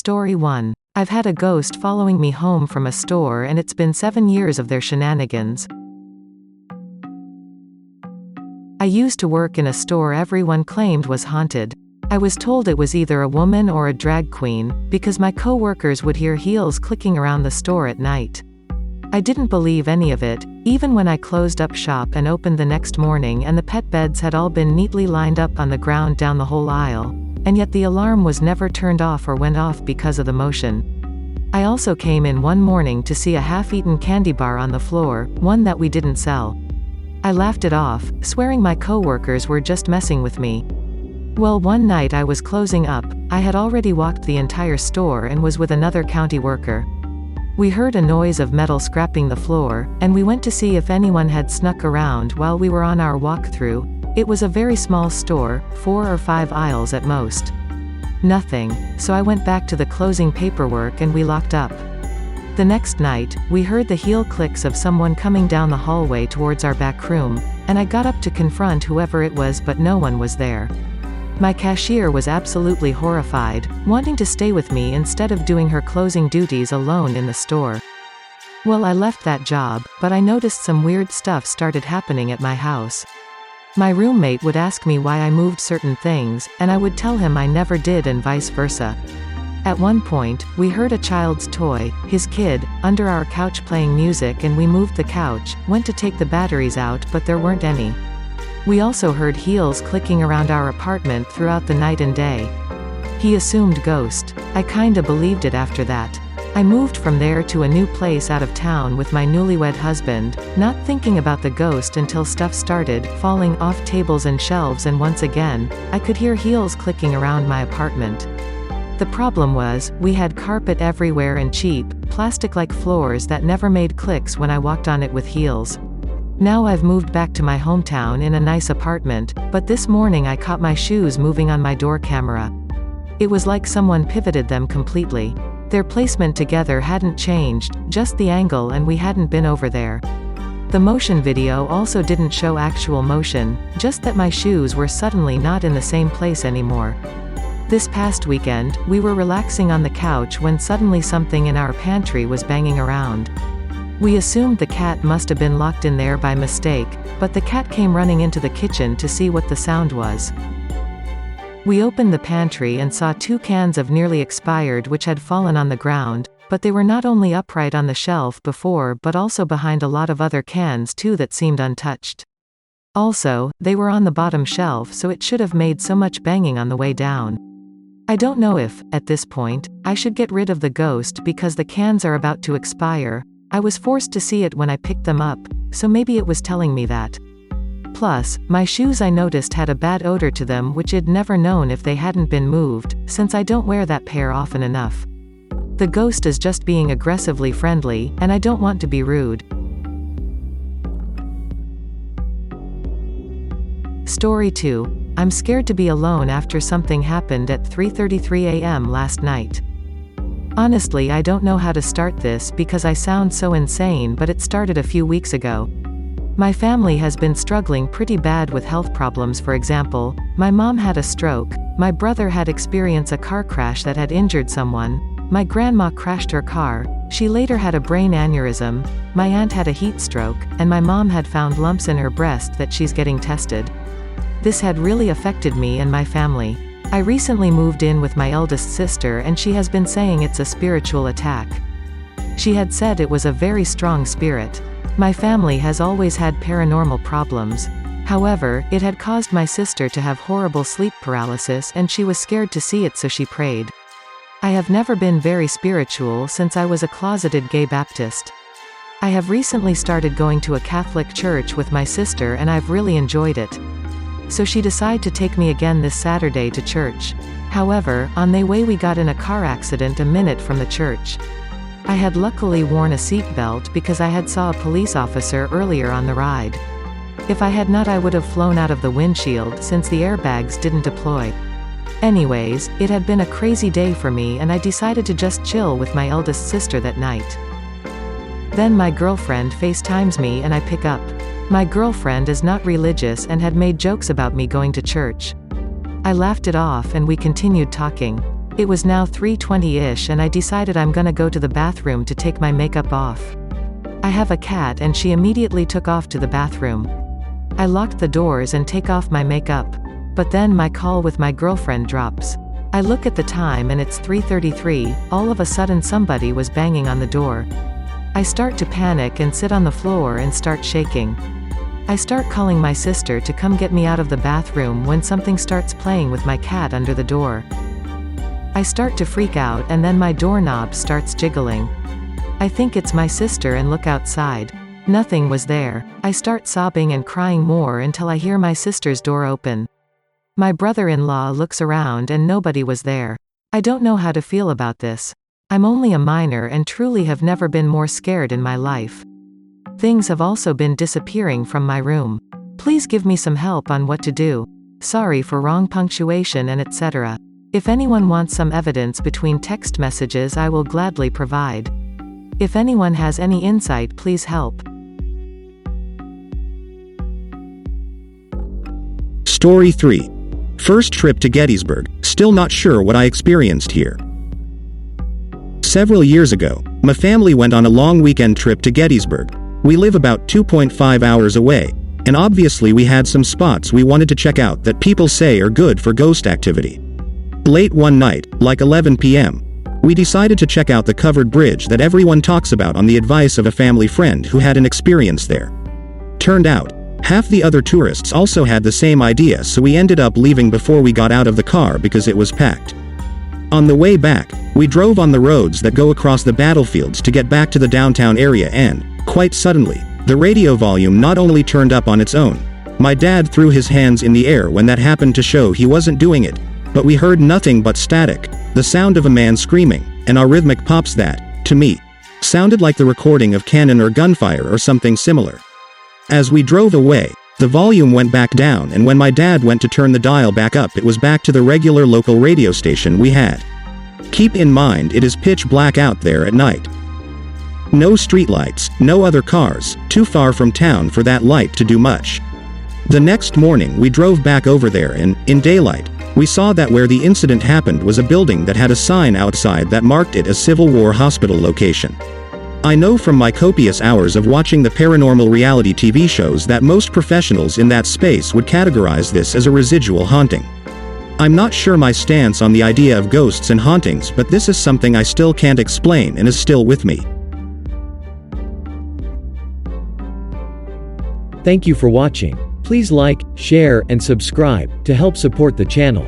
Story 1. I've had a ghost following me home from a store and it's been 7 years of their shenanigans. I used to work in a store everyone claimed was haunted. I was told it was either a woman or a drag queen, because my co-workers would hear heels clicking around the store at night. I didn't believe any of it, even when I closed up shop and opened the next morning and the pet beds had all been neatly lined up on the ground down the whole aisle, and yet the alarm was never turned off or went off because of the motion. I also came in one morning to see a half-eaten candy bar on the floor, one that we didn't sell. I laughed it off, swearing my co-workers were just messing with me. Well, one night I was closing up, I had already walked the entire store and was with another county worker. We heard a noise of metal scraping the floor, and we went to see if anyone had snuck around while we were on our walkthrough. It was a very small store, 4 or 5 aisles at most. Nothing, so I went back to the closing paperwork and we locked up. The next night, we heard the heel clicks of someone coming down the hallway towards our back room, and I got up to confront whoever it was, but no one was there. My cashier was absolutely horrified, wanting to stay with me instead of doing her closing duties alone in the store. Well, I left that job, but I noticed some weird stuff started happening at my house. My roommate would ask me why I moved certain things, and I would tell him I never did, and vice versa. At one point, we heard a child's toy, his kid, under our couch playing music, and we moved the couch, went to take the batteries out, but there weren't any. We also heard heels clicking around our apartment throughout the night and day. He assumed ghost. I kinda believed it after that. I moved from there to a new place out of town with my newlywed husband, not thinking about the ghost until stuff started falling off tables and shelves, and once again, I could hear heels clicking around my apartment. The problem was, we had carpet everywhere and cheap, plastic-like floors that never made clicks when I walked on it with heels. Now I've moved back to my hometown in a nice apartment, but this morning I caught my shoes moving on my door camera. It was like someone pivoted them completely. Their placement together hadn't changed, just the angle, and we hadn't been over there. The motion video also didn't show actual motion, just that my shoes were suddenly not in the same place anymore. This past weekend, we were relaxing on the couch when suddenly something in our pantry was banging around. We assumed the cat must have been locked in there by mistake, but the cat came running into the kitchen to see what the sound was. We opened the pantry and saw 2 cans of nearly expired which had fallen on the ground, but they were not only upright on the shelf before but also behind a lot of other cans too that seemed untouched. Also, they were on the bottom shelf, so it should have made so much banging on the way down. I don't know if, at this point, I should get rid of the ghost because the cans are about to expire. I was forced to see it when I picked them up, so maybe it was telling me that. Plus, my shoes I noticed had a bad odor to them which I'd never known if they hadn't been moved, since I don't wear that pair often enough. The ghost is just being aggressively friendly, and I don't want to be rude. Story 2. I'm scared to be alone after something happened at 3:33 a.m. last night. Honestly, I don't know how to start this because I sound so insane, but it started a few weeks ago. My family has been struggling pretty bad with health problems. For example, my mom had a stroke, my brother had experienced a car crash that had injured someone, my grandma crashed her car, she later had a brain aneurysm, my aunt had a heat stroke, and my mom had found lumps in her breast that she's getting tested. This had really affected me and my family. I recently moved in with my eldest sister and she has been saying it's a spiritual attack. She had said it was a very strong spirit. My family has always had paranormal problems. However, it had caused my sister to have horrible sleep paralysis and she was scared to see it, so she prayed. I have never been very spiritual since I was a closeted gay Baptist. I have recently started going to a Catholic church with my sister and I've really enjoyed it. So she decided to take me again this Saturday to church. However, on the way we got in a car accident a minute from the church. I had luckily worn a seatbelt because I had saw a police officer earlier on the ride. If I had not, I would have flown out of the windshield since the airbags didn't deploy. Anyways, it had been a crazy day for me and I decided to just chill with my eldest sister that night. Then my girlfriend FaceTimes me and I pick up. My girlfriend is not religious and had made jokes about me going to church. I laughed it off and we continued talking. It was now 3:20-ish and I decided I'm gonna go to the bathroom to take my makeup off. I have a cat and she immediately took off to the bathroom. I locked the doors and take off my makeup. But then my call with my girlfriend drops. I look at the time and it's 3:33, all of a sudden somebody was banging on the door. I start to panic and sit on the floor and start shaking. I start calling my sister to come get me out of the bathroom when something starts playing with my cat under the door. I start to freak out and then my doorknob starts jiggling. I think it's my sister and look outside. Nothing was there. I start sobbing and crying more until I hear my sister's door open. My brother-in-law looks around and nobody was there. I don't know how to feel about this. I'm only a minor and truly have never been more scared in my life. Things have also been disappearing from my room. Please give me some help on what to do. Sorry for wrong punctuation and etc. If anyone wants some evidence between text messages, I will gladly provide. If anyone has any insight, please help. Story 3. First trip to Gettysburg, still not sure what I experienced here. Several years ago, my family went on a long weekend trip to Gettysburg. We live about 2.5 hours away, and obviously we had some spots we wanted to check out that people say are good for ghost activity. Late one night, like 11 p.m., we decided to check out the covered bridge that everyone talks about on the advice of a family friend who had an experience there. Turned out, half the other tourists also had the same idea, so we ended up leaving before we got out of the car because it was packed. On the way back, we drove on the roads that go across the battlefields to get back to the downtown area and, quite suddenly, the radio volume not only turned up on its own. My dad threw his hands in the air when that happened to show he wasn't doing it, but we heard nothing but static, the sound of a man screaming, and our rhythmic pops that, to me, sounded like the recording of cannon or gunfire or something similar. As we drove away, the volume went back down, and when my dad went to turn the dial back up, it was back to the regular local radio station we had. Keep in mind it is pitch black out there at night. No streetlights, no other cars, too far from town for that light to do much. The next morning we drove back over there and, in daylight, we saw that where the incident happened was a building that had a sign outside that marked it a Civil War hospital location. I know from my copious hours of watching the paranormal reality TV shows that most professionals in that space would categorize this as a residual haunting. I'm not sure my stance on the idea of ghosts and hauntings, but this is something I still can't explain and is still with me. Thank you for watching. Please like, share, and subscribe to help support the channel.